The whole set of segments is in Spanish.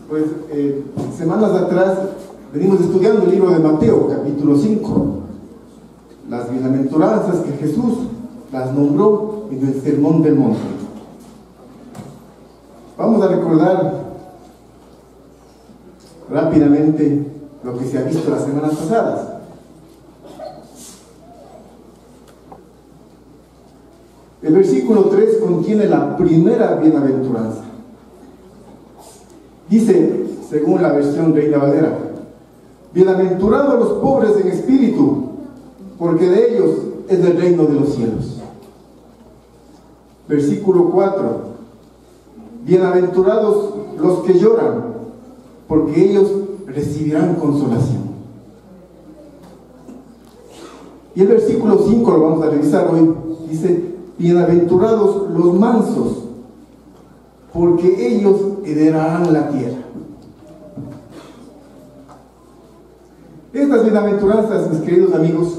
Pues semanas atrás venimos estudiando el libro de Mateo, capítulo 5, las bienaventuranzas que Jesús las nombró en el Sermón del Monte. Vamos a recordar rápidamente lo que se ha visto las semanas pasadas. El versículo 3 contiene la primera bienaventuranza. Dice, según la versión Reina Valera: bienaventurados los pobres en espíritu, porque de ellos es el reino de los cielos. Versículo 4: bienaventurados los que lloran, porque ellos recibirán consolación. Y el versículo 5 lo vamos a revisar hoy. Dice: bienaventurados los mansos, porque ellos heredarán la tierra. Estas bienaventuranzas, mis queridos amigos,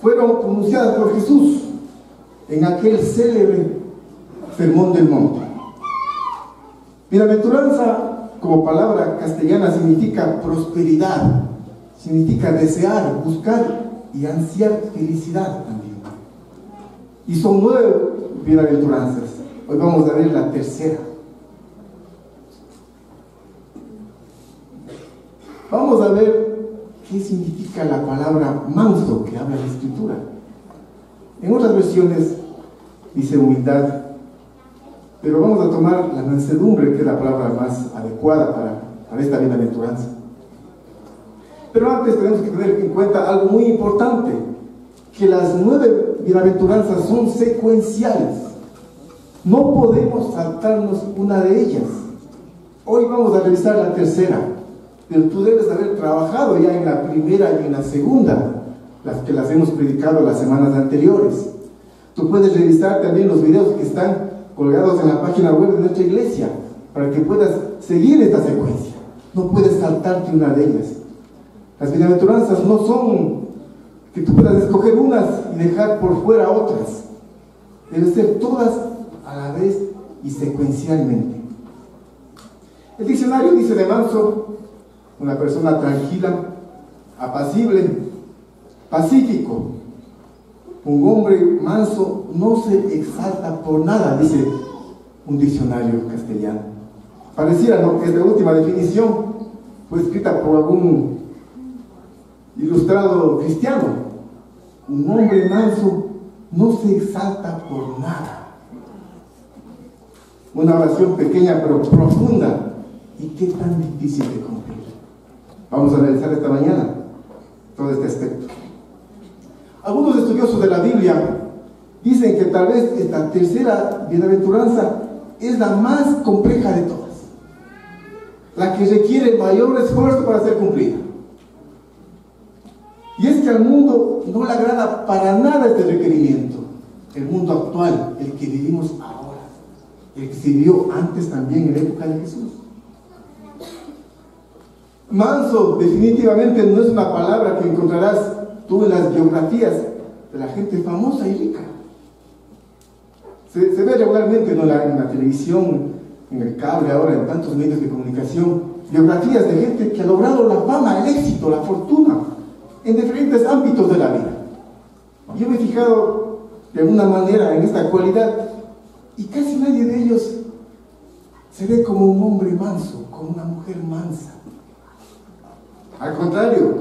fueron pronunciadas por Jesús en aquel célebre Sermón del Monte. Bienaventuranza, como palabra castellana, significa prosperidad, significa desear, buscar y ansiar felicidad también. Y son 9 bienaventuranzas. Hoy vamos a ver la tercera. Vamos a ver qué significa la palabra manso que habla la Escritura. En otras versiones dice humildad, pero vamos a tomar la mansedumbre, que es la palabra más adecuada para esta bienaventuranza. Pero antes tenemos que tener en cuenta algo muy importante, que las 9 bienaventuranzas son secuenciales. No podemos saltarnos una de ellas. Hoy vamos a revisar la tercera, pero tú debes haber trabajado ya en la primera y en la segunda, las que las hemos predicado las semanas anteriores. Tú puedes revisar también los videos que están colgados en la página web de nuestra iglesia, para que puedas seguir esta secuencia. No puedes saltarte una de ellas. Las bienaventuranzas no son que tú puedas escoger unas y dejar por fuera otras. Deben ser todas a la vez y secuencialmente. El diccionario dice de manso: una persona tranquila, apacible, pacífico. Un hombre manso no se exalta por nada, dice un diccionario castellano. Pareciera, ¿no?, que esta última definición fue escrita por algún ilustrado cristiano. Un hombre manso no se exalta por nada. Una oración pequeña pero profunda, y qué tan difícil de cumplir. Vamos a analizar esta mañana todo este aspecto. Algunos estudiosos de la Biblia dicen que tal vez esta tercera bienaventuranza es la más compleja de todas, la que requiere mayor esfuerzo para ser cumplida. Y es que al mundo no le agrada para nada este requerimiento. El mundo actual, el que vivimos ahora, el que se vivió antes también en la época de Jesús. Manso definitivamente no es una palabra que encontrarás tú en las biografías de la gente famosa y rica. Se ve regularmente, ¿no?, en la televisión, en el cable, ahora en tantos medios de comunicación, biografías de gente que ha logrado la fama, el éxito, la fortuna en diferentes ámbitos de la vida. Yo me he fijado de alguna manera en esta cualidad, y casi nadie de ellos se ve como un hombre manso, como una mujer mansa. Al contrario,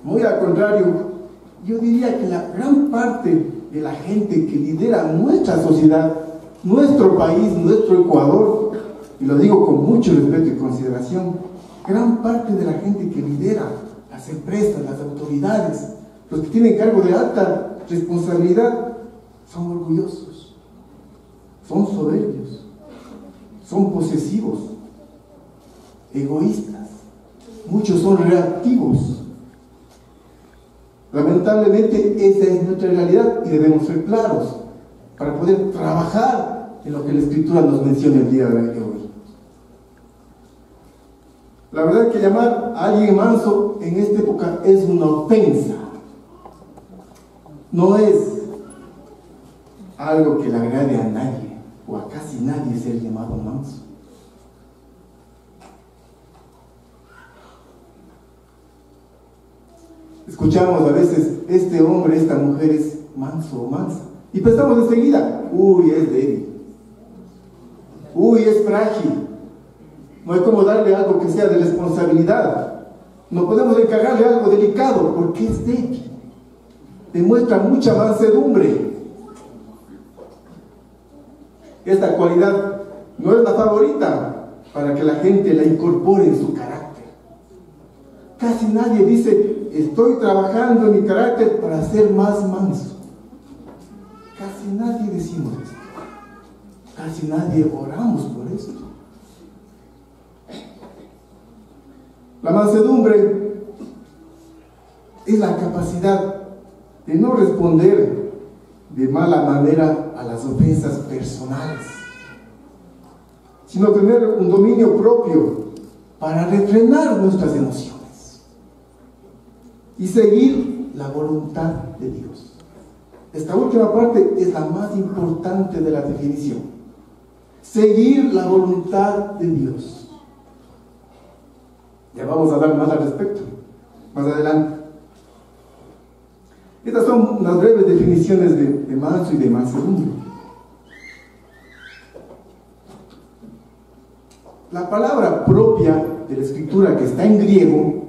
muy al contrario, yo diría que la gran parte de la gente que lidera nuestra sociedad, nuestro país, nuestro Ecuador, y lo digo con mucho respeto y consideración, gran parte de la gente que lidera las empresas, las autoridades, los que tienen cargo de alta responsabilidad, son orgullosos, son soberbios, son posesivos, egoístas. Muchos son reactivos. Lamentablemente esa es nuestra realidad y debemos ser claros para poder trabajar en lo que la Escritura nos menciona el día de hoy. La verdad que llamar a alguien manso en esta época es una ofensa. No es algo que le agrade a nadie, o a casi nadie ser llamado manso. escuchamos a veces, este hombre, esta mujer es manso o mansa. Y pensamos enseguida, uy, es débil. Uy, es frágil. No hay como darle algo que sea de responsabilidad. No podemos encargarle algo delicado porque es débil. Demuestra mucha mansedumbre. Esta cualidad no es la favorita para que la gente la incorpore en su carácter. Casi nadie dice, estoy trabajando en mi carácter para ser más manso. Casi nadie decimos esto. Casi nadie oramos por esto. La mansedumbre es la capacidad de no responder de mala manera a las ofensas personales, sino tener un dominio propio para refrenar nuestras emociones y seguir la voluntad de Dios. Esta última parte es la más importante de la definición. Seguir la voluntad de Dios. Ya vamos a hablar más al respecto, más adelante. Estas son unas breves definiciones de manso y de mansedumbre. La palabra propia de la escritura que está en griego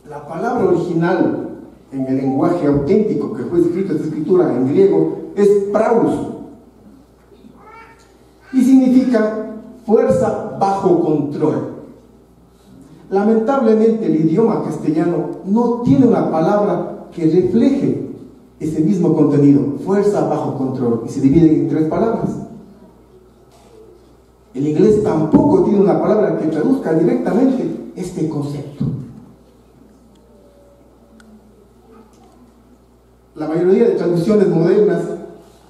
la palabra original en el lenguaje auténtico que fue escrito esta escritura en griego es praus y significa fuerza bajo control. Lamentablemente el idioma castellano no tiene una palabra que refleje ese mismo contenido, fuerza bajo control, y se divide en 3 palabras. El inglés tampoco tiene una palabra que traduzca directamente este concepto. La mayoría de traducciones modernas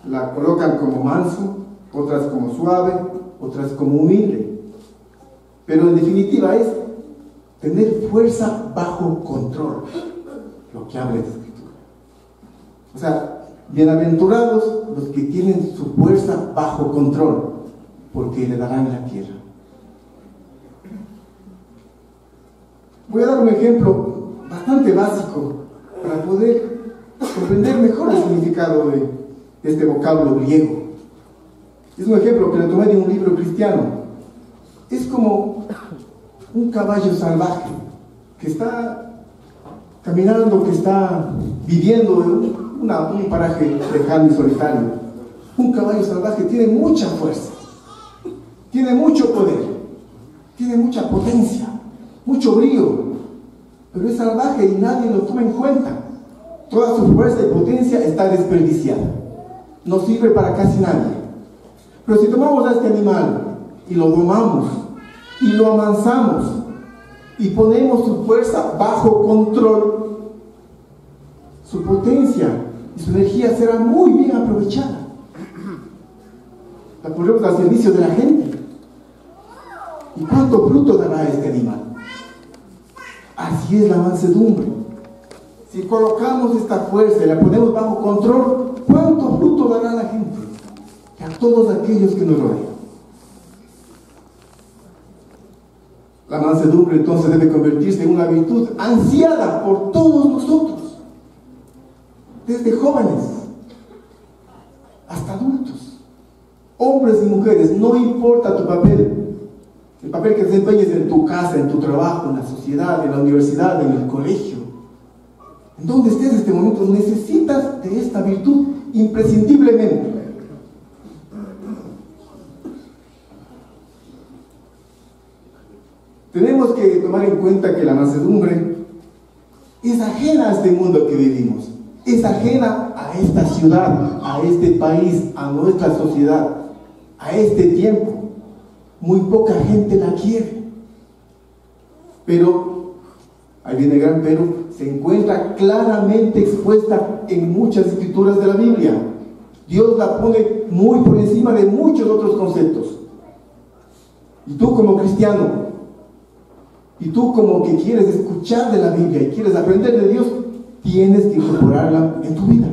la colocan como manso, otras como suave, otras como humilde. Pero en definitiva es tener fuerza bajo control, lo que habla esta escritura. O sea, bienaventurados los que tienen su fuerza bajo control, porque heredarán la tierra. Voy a dar un ejemplo bastante básico para poder comprender mejor el significado de este vocablo griego. Es un ejemplo que le tomé de un libro cristiano. Es como un caballo salvaje que está caminando, que está viviendo en un paraje lejano y solitario. Un caballo salvaje tiene mucha fuerza, tiene mucho poder, tiene mucha potencia, mucho brío, pero es salvaje y nadie lo toma en cuenta. Toda su fuerza y potencia está desperdiciada, no sirve para casi nadie. Pero si tomamos a este animal y lo domamos y lo amansamos y ponemos su fuerza bajo control, su potencia y su energía será muy bien aprovechada. La ponemos al servicio de la gente. ¿Y cuánto fruto dará este animal? Así es la mansedumbre. Si colocamos esta fuerza y la ponemos bajo control, ¿cuánto fruto dará la gente? A todos aquellos que nos rodean. La mansedumbre entonces debe convertirse en una virtud ansiada por todos nosotros, desde jóvenes hasta adultos, hombres y mujeres. No importa tu papel, el papel que desempeñes en tu casa, en tu trabajo, en la sociedad, en la universidad, en el colegio, en donde estés en este momento, necesitas de esta virtud imprescindiblemente. Tenemos que tomar en cuenta que la mansedumbre es ajena a este mundo que vivimos, es ajena a esta ciudad, a este país, a nuestra sociedad, a este tiempo. Muy poca gente la quiere. Pero, ahí viene el gran pero, se encuentra claramente expuesta en muchas escrituras de la Biblia. Dios la pone muy por encima de muchos otros conceptos. Y tú como cristiano, y tú como que quieres escuchar de la Biblia y quieres aprender de Dios, tienes que incorporarla en tu vida.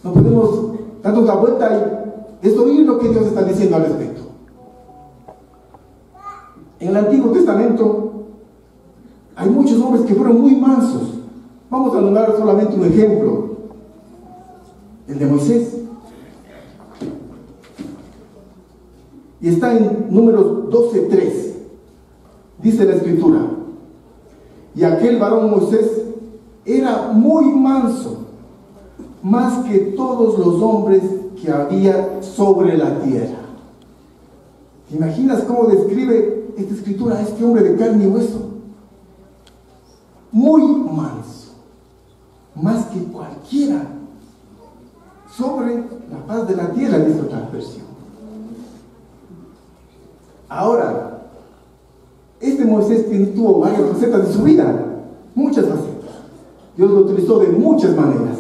No podemos darnos la vuelta es oír lo que Dios está diciendo al respecto. En el Antiguo Testamento hay muchos hombres que fueron muy mansos. Vamos a nombrar solamente un ejemplo, el de Moisés. Y está en Números 12:3. Dice la Escritura: y aquel varón Moisés era muy manso, más que todos los hombres que había sobre la tierra. ¿Te imaginas cómo describe esta Escritura a este hombre de carne y hueso? Muy manso, más que cualquiera sobre la faz de la tierra, dice otra versión. Ahora, este Moisés tuvo varias facetas de su vida, muchas facetas. Dios lo utilizó de muchas maneras.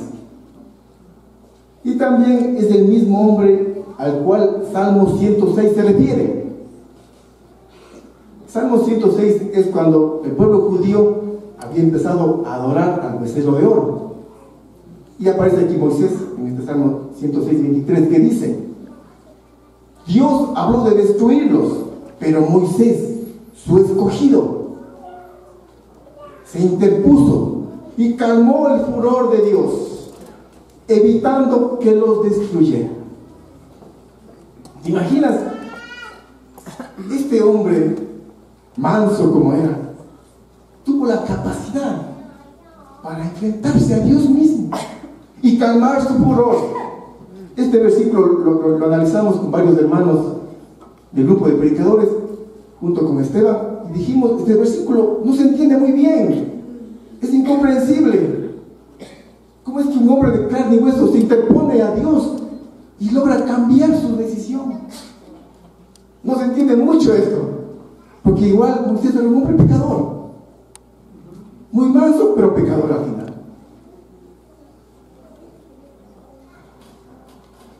Y también es el mismo hombre al cual Salmo 106 se refiere. Salmo 106 es cuando el pueblo judío había empezado a adorar al becerro de oro. Y aparece aquí Moisés en este Salmo 106:23, que dice: Dios habló de destruirlos, pero Moisés, su escogido, se interpuso y calmó el furor de Dios, evitando que los destruyera. ¿Te imaginas? Este hombre, manso como era, tuvo la capacidad para enfrentarse a Dios mismo y calmar su furor. Este versículo lo analizamos con varios hermanos del grupo de predicadores, junto con Esteban, y dijimos: este versículo no se entiende muy bien, es incomprensible. ¿Cómo es que un hombre de carne y hueso se interpone a Dios y logra cambiar su decisión? No se entiende mucho esto, porque igual Moisés era un hombre pecador, muy manso, pero pecador al final.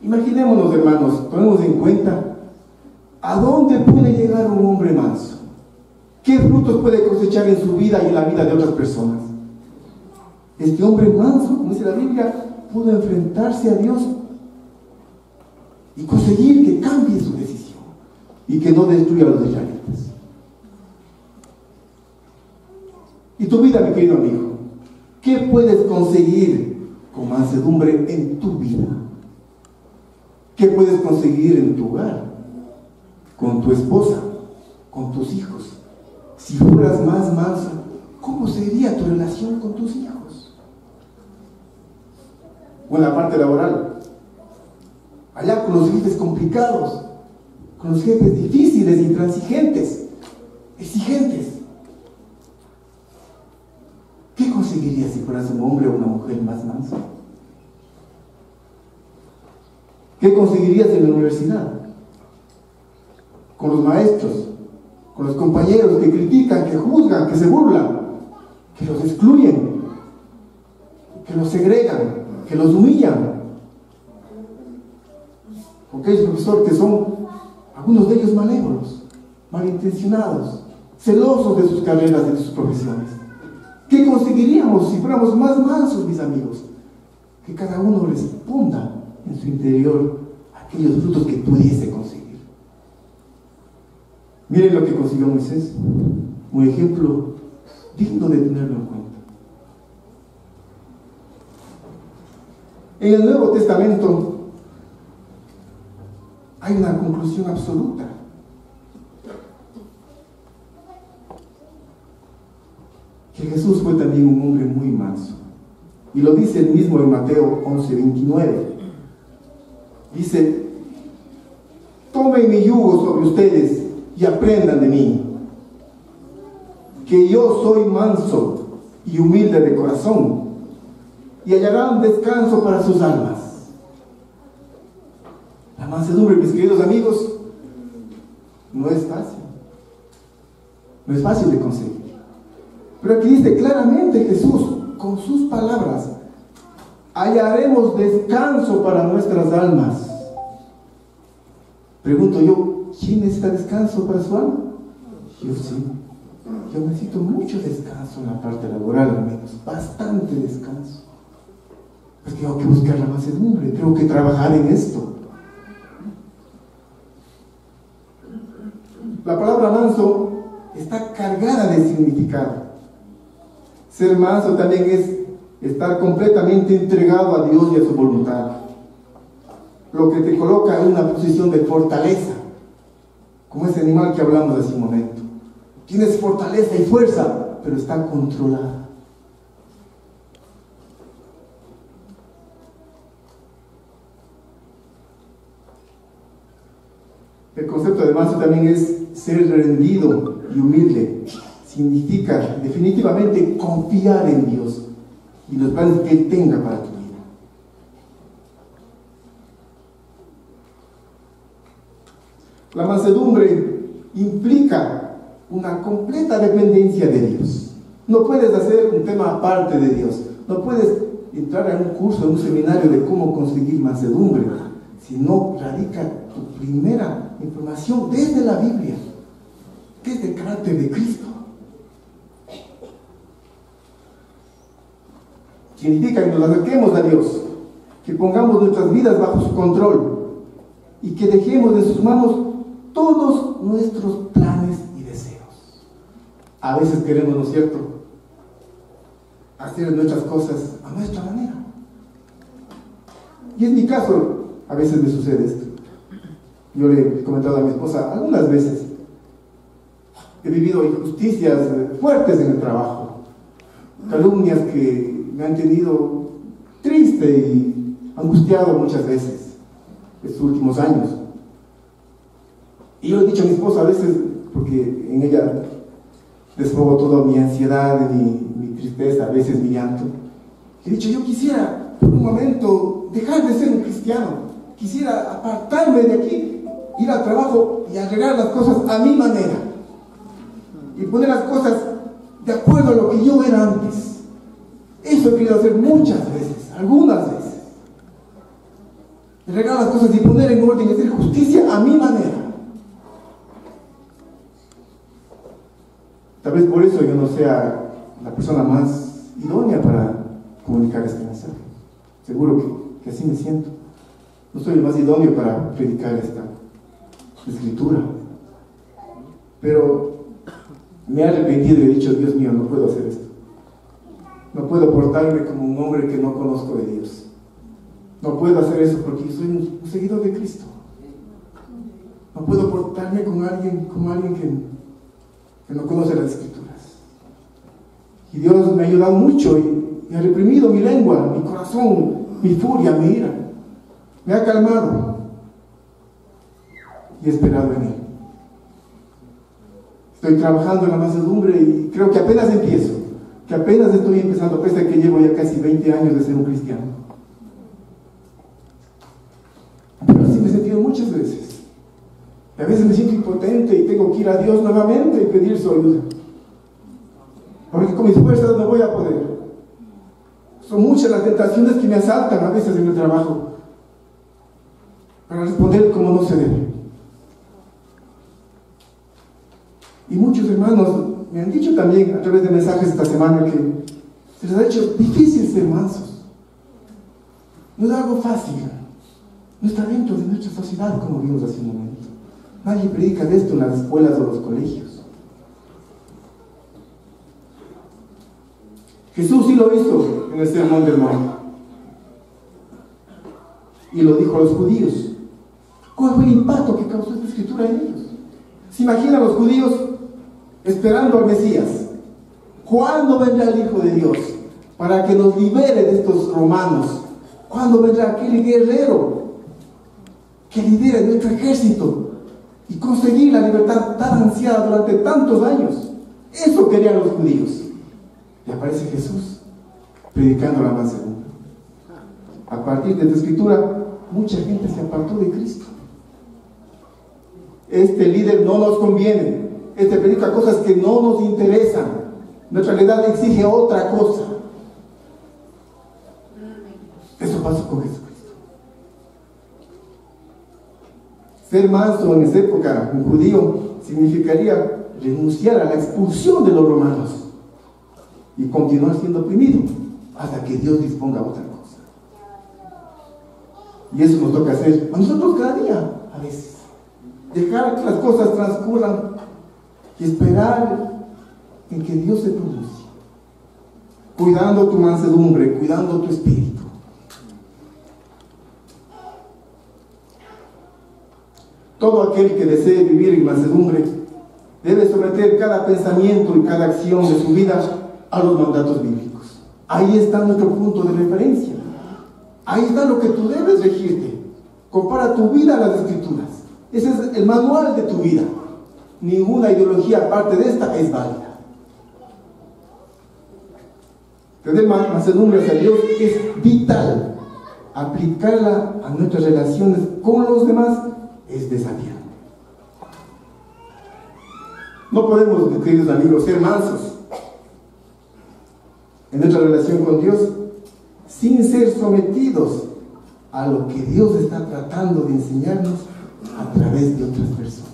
Imaginémonos, hermanos, tomemos en cuenta a dónde puede llegar un hombre manso, qué frutos puede cosechar en su vida y en la vida de otras personas. Este hombre manso, como dice la Biblia, pudo enfrentarse a Dios y conseguir que cambie su decisión y que no destruya a los israelitas. Y tu vida, mi querido amigo, ¿qué puedes conseguir con mansedumbre en tu vida? ¿Qué puedes conseguir en tu hogar, con tu esposa, con tus hijos? Si fueras más manso, ¿cómo sería tu relación con tus hijos? O en la parte laboral, allá con los jefes complicados, con los jefes difíciles, intransigentes, exigentes. ¿Qué conseguirías si fueras un hombre o una mujer más manso? ¿Qué conseguirías en la universidad? Con los maestros, con los compañeros que critican, que juzgan, que se burlan, que los excluyen, que los segregan, que los humillan. Con aquellos profesores que son, algunos de ellos malévolos, malintencionados, celosos de sus carreras, de sus profesiones. ¿Qué conseguiríamos si fuéramos más mansos, mis amigos? Que cada uno responda en su interior aquellos frutos que pudiese conseguir. Miren lo que consiguió Moisés, un ejemplo digno de tenerlo en cuenta. En el Nuevo Testamento hay una conclusión absoluta. Que Jesús fue también un hombre muy manso. Y lo dice él mismo en Mateo 11:29. Dice: tomen mi yugo sobre ustedes y aprendan de mí, que yo soy manso y humilde de corazón, y hallarán descanso para sus almas. La mansedumbre, mis queridos amigos, no es fácil. No es fácil de conseguir. Pero aquí dice claramente Jesús, con sus palabras: hallaremos descanso para nuestras almas. Pregunto yo, ¿quién necesita descanso para su alma? Yo sí. Yo necesito mucho descanso en la parte laboral, al menos, bastante descanso. Pues tengo que buscar la mansedumbre, tengo que trabajar en esto. La palabra manso está cargada de significado. Ser manso también es estar completamente entregado a Dios y a su voluntad, lo que te coloca en una posición de fortaleza, como ese animal que hablamos hace un momento. Tienes fortaleza y fuerza, pero está controlada. El concepto de manso también es ser rendido y humilde. Significa definitivamente confiar en Dios y los planes que Él tenga para tu vida. La mansedumbre implica una completa dependencia de Dios. No puedes hacer un tema aparte de Dios. No puedes entrar en un curso, en un seminario de cómo conseguir mansedumbre, si no radica tu primera información desde la Biblia, que es el carácter de Cristo. Significa que nos acerquemos a Dios, que pongamos nuestras vidas bajo su control y que dejemos de sus manos todos nuestros planes y deseos. A veces queremos, ¿no es cierto?, hacer nuestras cosas a nuestra manera. Y en mi caso, a veces me sucede esto. Yo le he comentado a mi esposa algunas veces, he vivido injusticias fuertes en el trabajo, calumnias que me han tenido triste y angustiado muchas veces estos últimos años. Y yo le he dicho a mi esposa a veces, porque en ella desfogo toda mi ansiedad, mi tristeza, a veces mi llanto. He dicho, yo quisiera por un momento dejar de ser un cristiano, quisiera apartarme de aquí, ir al trabajo y arreglar las cosas a mi manera y poner las cosas de acuerdo a lo que yo era antes. Eso he querido hacer muchas veces, algunas veces. Arreglar las cosas y poner en orden y hacer justicia a mi manera. Tal vez por eso yo no sea la persona más idónea para comunicar este mensaje. Seguro que así me siento. No soy el más idóneo para predicar esta escritura. Pero me he arrepentido y he dicho, Dios mío, no puedo hacer esto. No puedo portarme como un hombre que no conozco de Dios. No puedo hacer eso porque soy un seguidor de Cristo. No puedo portarme como alguien que no conoce las Escrituras. Y Dios me ha ayudado mucho y ha reprimido mi lengua, mi corazón, mi furia, mi ira. Me ha calmado y he esperado en Él. Estoy trabajando en la mansedumbre y creo que apenas empiezo, que apenas estoy empezando, pese a que llevo ya casi 20 años de ser un cristiano. Pero así me he sentido muchas veces. Y a veces me siento impotente y tengo que ir a Dios nuevamente y pedir su ayuda. Porque con mis fuerzas no voy a poder. Son muchas las tentaciones que me asaltan a veces en el trabajo para responder como no se debe. Y muchos hermanos me han dicho también a través de mensajes esta semana que se les ha hecho difícil ser mansos. No es algo fácil. No está dentro de nuestra sociedad, como vimos hace un momento. Nadie predica de esto en las escuelas o los colegios. Jesús sí lo hizo en el Sermón del Monte. Y lo dijo a los judíos. ¿Cuál fue el impacto que causó esta escritura en ellos? ¿Se imaginan los judíos esperando al Mesías? ¿Cuándo vendrá el Hijo de Dios para que nos libere de estos romanos? ¿Cuándo vendrá aquel guerrero que lidere nuestro ejército y conseguir la libertad tan ansiada durante tantos años? Eso querían los judíos. Y aparece Jesús predicando la mansedumbre. A partir de esta escritura, mucha gente se apartó de Cristo. Este líder no nos conviene. Este predica cosas que no nos interesan. Nuestra realidad exige otra cosa. Eso pasó con Jesucristo. Ser manso en esa época, un judío, significaría renunciar a la expulsión de los romanos y continuar siendo oprimido hasta que Dios disponga otra cosa. Y eso nos toca hacer a nosotros cada día, a veces. Dejar que las cosas transcurran y esperar en que Dios se pronuncie, cuidando tu mansedumbre, cuidando tu espíritu. Todo aquel que desee vivir en mansedumbre debe someter cada pensamiento y cada acción de su vida a los mandatos bíblicos. Ahí está nuestro punto de referencia. Ahí está lo que tú debes regirte. Compara tu vida a las Escrituras. Ese es el manual de tu vida. Ninguna ideología aparte de esta es válida. Tener mansedumbre hacia Dios es vital. Aplicarla a nuestras relaciones con los demás es desafiante. No podemos, mis queridos amigos, ser mansos en nuestra relación con Dios sin ser sometidos a lo que Dios está tratando de enseñarnos a través de otras personas.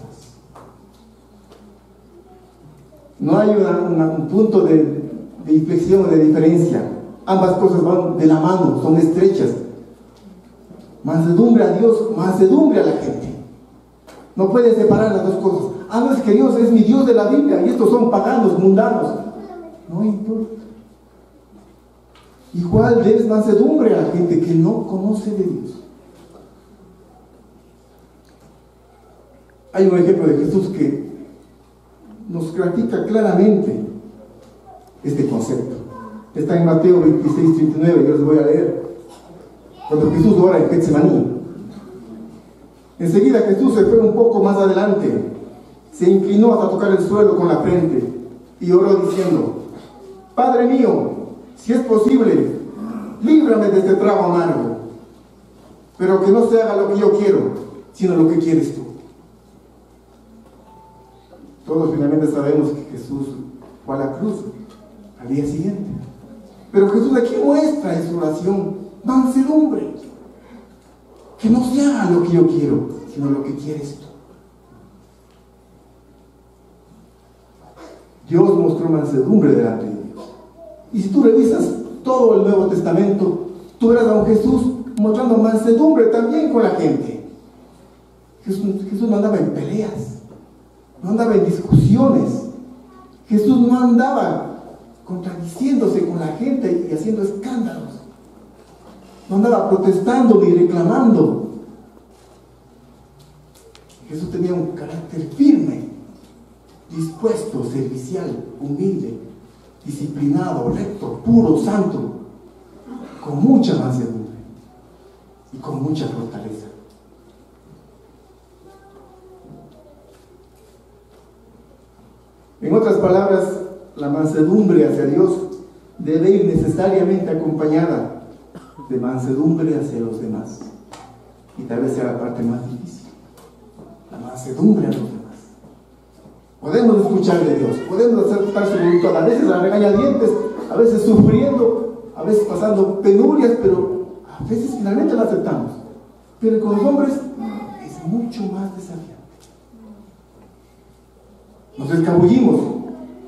No hay un punto de inflexión o de diferencia. Ambas cosas van de la mano, son estrechas. Mansedumbre a Dios, mansedumbre a la gente. No puedes separar las dos cosas. No, es que Dios es mi Dios de la Biblia y estos son paganos, mundanos. No importa. Igual debes mansedumbre a la gente que no conoce de Dios. Hay un ejemplo de Jesús que nos grafica claramente este concepto. Está en Mateo 26, 39, yo les voy a leer. Cuando Jesús ora en Getsemaní. Enseguida Jesús se fue un poco más adelante, se inclinó hasta tocar el suelo con la frente y oró diciendo: Padre mío, si es posible, líbrame de este trago amargo, pero que no se haga lo que yo quiero, sino lo que quieres tú. Todos finalmente sabemos que Jesús fue a la cruz al día siguiente, pero Jesús aquí muestra en su oración mansedumbre. Que no se haga lo que yo quiero, sino lo que quieres tú. Dios mostró mansedumbre delante de Dios. Y si tú revisas todo el Nuevo Testamento, tú verás a un Jesús mostrando mansedumbre también con la gente. Jesús no andaba en peleas, no andaba en discusiones. Jesús no andaba contradiciéndose con la gente y haciendo escándalos. No andaba protestando ni reclamando. Jesús tenía un carácter firme, dispuesto, servicial, humilde, disciplinado, recto, puro, santo, con mucha mansedumbre y con mucha fortaleza. En otras palabras, la mansedumbre hacia Dios debe ir necesariamente acompañada de mansedumbre hacia los demás. Y tal vez sea la parte más difícil, la mansedumbre a los demás. Podemos escuchar de Dios, podemos aceptar su voluntad, a veces a regañadientes, a veces sufriendo, a veces pasando penurias, pero a veces finalmente la aceptamos. Pero con los hombres es mucho más desafiante. Nos escabullimos,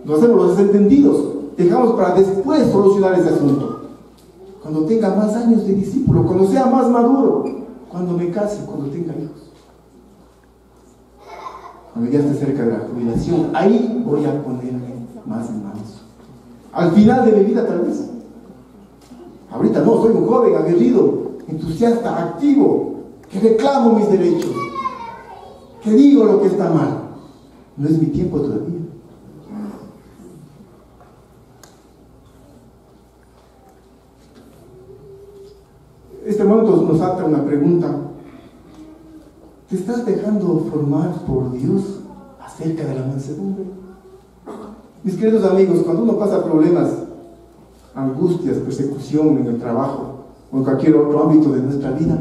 nos hacemos los desentendidos, dejamos para después solucionar ese asunto. Cuando tenga más años de discípulo, cuando sea más maduro, cuando me case, cuando tenga hijos, cuando ya esté cerca de la jubilación, ahí voy a ponerme más en manos. Al final de mi vida tal vez. Ahorita no, soy un joven aguerrido, entusiasta, activo, que reclamo mis derechos, que digo lo que está mal. No es mi tiempo todavía. Este momento nos ata una pregunta. ¿Te estás dejando formar por Dios acerca de la mansedumbre? Mis queridos amigos, cuando uno pasa problemas, angustias, persecución en el trabajo o en cualquier otro ámbito de nuestra vida,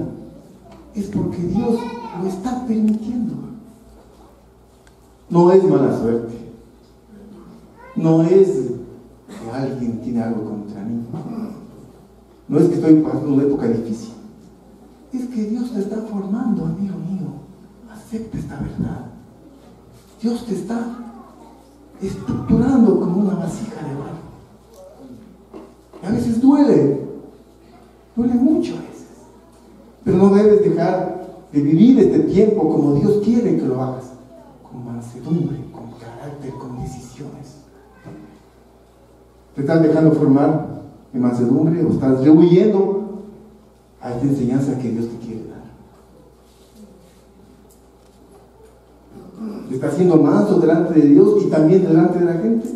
es porque Dios lo está permitiendo. No es mala suerte, no es que alguien tiene algo contra mí, no es que estoy pasando una época difícil, es que Dios te está formando, amigo mío. Acepta esta verdad. Dios te está estructurando como una vasija de barro. Y a veces duele mucho a veces, pero no debes dejar de vivir este tiempo como Dios quiere que lo hagas, con mansedumbre, con carácter, carácter con decisiones. ¿Te estás dejando formar en mansedumbre o estás rehuyendo a esta enseñanza que Dios te quiere dar? ¿Estás siendo manso delante de Dios y también delante de la gente?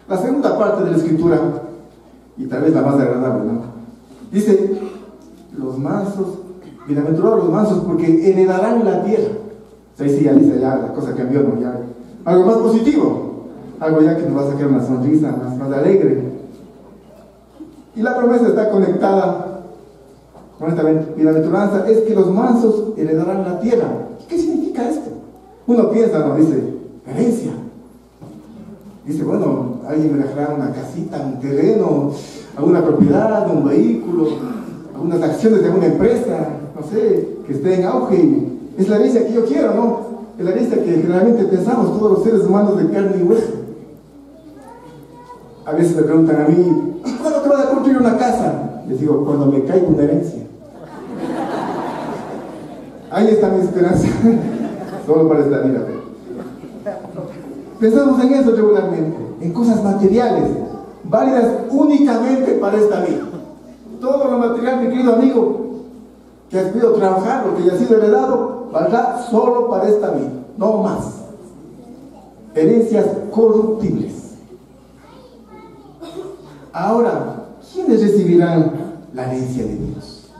La segunda parte de la escritura, y tal vez la más agradable, ¿no? Dice, los mansos, bienaventurados los mansos, porque heredarán la tierra. O sea, ahí sí ya dice, ya la cosa cambió, ¿no? Ya, algo más positivo, algo ya que nos va a sacar una sonrisa más alegre. Y la promesa está conectada con esta bienaventuranza, es que los mansos heredarán la tierra. ¿Qué significa esto? Uno piensa, ¿no? Dice, herencia. Dice, bueno, alguien me dejará una casita, un terreno, alguna propiedad, un vehículo, algunas acciones de una empresa, no sé, que esté en auge. Es la herencia que yo quiero, ¿no? Es la herencia que generalmente pensamos todos los seres humanos de carne y hueso. A veces me preguntan a mí, ¿y cuándo te vas a construir una casa? Les digo, cuando me caiga una herencia. Ahí está mi esperanza. Solo para esta vida. Pensamos en eso regularmente, en cosas materiales, válidas únicamente para esta vida. Todo lo material, mi querido amigo, que has podido trabajar, lo que ya ha sido heredado, valdrá solo para esta vida, no más. Herencias corruptibles. Ahora, ¿quiénes recibirán la herencia de Dios?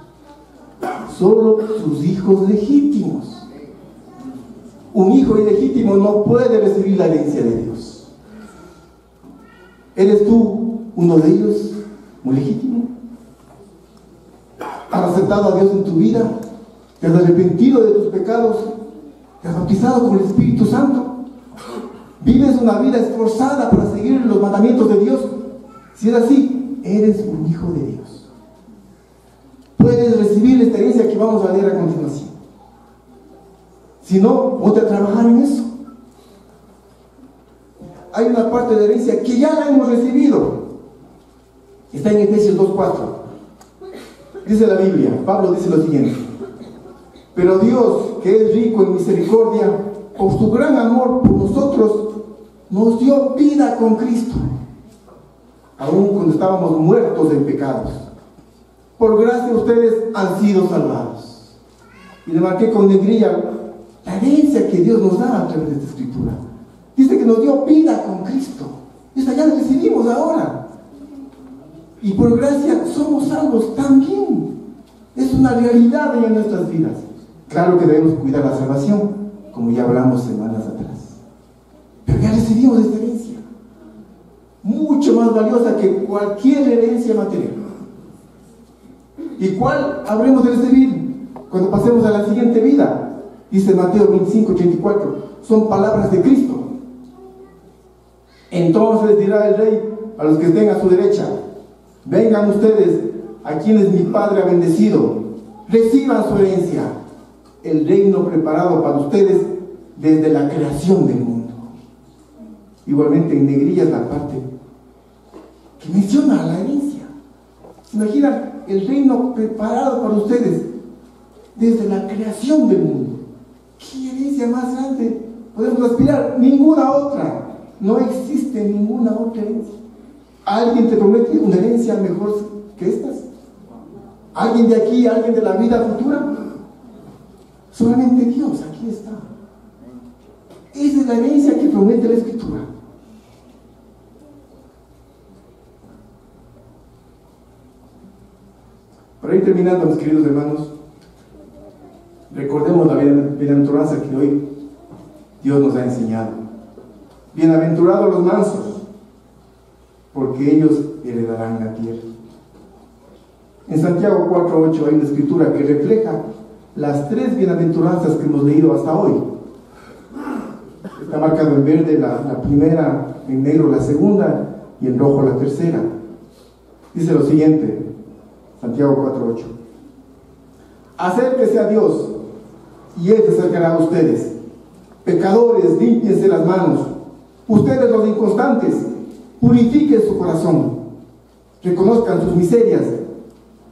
Solo sus hijos legítimos. Un hijo ilegítimo no puede recibir la herencia de Dios. ¿Eres tú uno de ellos, muy legítimo? ¿Has aceptado a Dios en tu vida? ¿Te has arrepentido de tus pecados? ¿Te has bautizado con el Espíritu Santo? ¿Vives una vida esforzada para seguir los mandamientos de Dios? Si es así, eres un hijo de Dios. Puedes recibir esta herencia que vamos a leer a continuación. Si no, ponte a trabajar en eso. Hay una parte de la herencia que ya la hemos recibido. Está en Efesios 2:4. Dice la Biblia, Pablo dice lo siguiente: pero Dios, que es rico en misericordia, por su gran amor por nosotros, nos dio vida con Cristo, aun cuando estábamos muertos en pecados. Por gracia ustedes han sido salvados. Y le marqué con negrilla la herencia que Dios nos da a través de esta escritura. Dice que nos dio vida con Cristo. Esta ya la recibimos ahora. Y por gracia somos salvos también. Es una realidad en nuestras vidas. Claro que debemos cuidar la salvación, como ya hablamos semanas atrás. Pero ya recibimos esta herencia, mucho más valiosa que cualquier herencia material. ¿Y cuál habremos de recibir cuando pasemos a la siguiente vida? Dice Mateo 25:34, son palabras de Cristo. Entonces dirá el rey a los que estén a su derecha: vengan ustedes a quienes mi Padre ha bendecido, reciban su herencia, el reino preparado para ustedes desde la creación del mundo. Igualmente en negrillas la parte que menciona la herencia. ¿Se imaginan? El reino preparado para ustedes desde la creación del mundo. ¿Qué herencia más grande podemos aspirar? Ninguna otra. No existe ninguna otra herencia. ¿Alguien te promete una herencia mejor que estas? ¿Alguien de aquí, alguien de la vida futura? Solamente Dios, aquí está. Esa es la herencia que promete la Escritura. Para ir terminando, mis queridos hermanos, recordemos la bienaventuranza que hoy Dios nos ha enseñado. Bienaventurados los mansos, porque ellos heredarán la tierra. En Santiago 4:8 hay una escritura que refleja las tres bienaventuranzas que hemos leído hasta hoy. Está marcado en verde la primera, en negro la segunda y en rojo la tercera. Dice lo siguiente, Santiago 4:8: acérquese a Dios y Él se acercará a ustedes. Pecadores, límpiense las manos. Ustedes los inconstantes, purifiquen su corazón. Reconozcan sus miserias,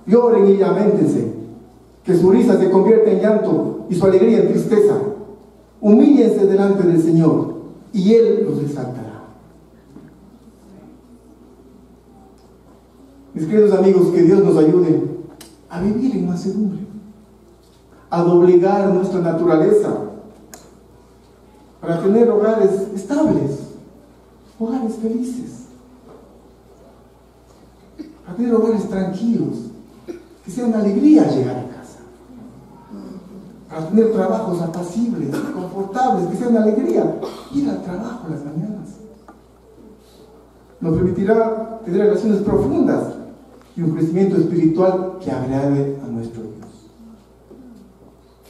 lloren y lamentense. que su risa se convierta en llanto y su alegría en tristeza. Humíllense delante del Señor y Él los exaltará. Mis queridos amigos, que Dios nos ayude a vivir en mansedumbre, a doblegar nuestra naturaleza, para tener hogares estables, hogares felices, para tener hogares tranquilos, que sea una alegría llegar a casa, para tener trabajos apacibles, confortables, que sea una alegría ir al trabajo en las mañanas. Nos permitirá tener relaciones profundas y un crecimiento espiritual que agrade a nuestro Dios.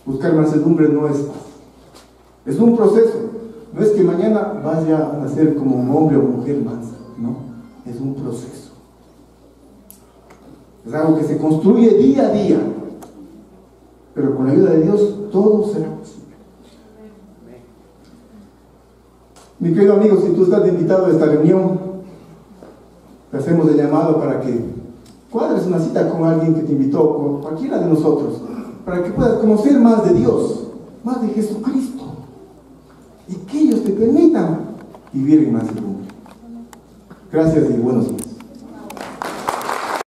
Buscar mansedumbre no es fácil, es un proceso. No es que mañana vaya a nacer como un hombre o mujer mansa, no, es un proceso. Es algo que se construye día a día, pero con la ayuda de Dios todo será posible. Mi querido amigo, si tú estás invitado a esta reunión, te hacemos el llamado para que cuadres una cita con alguien que te invitó, con cualquiera de nosotros, para que puedas conocer más de Dios, más de Jesucristo, y que ellos te permitan vivir en mansedumbre. Gracias y buenos días.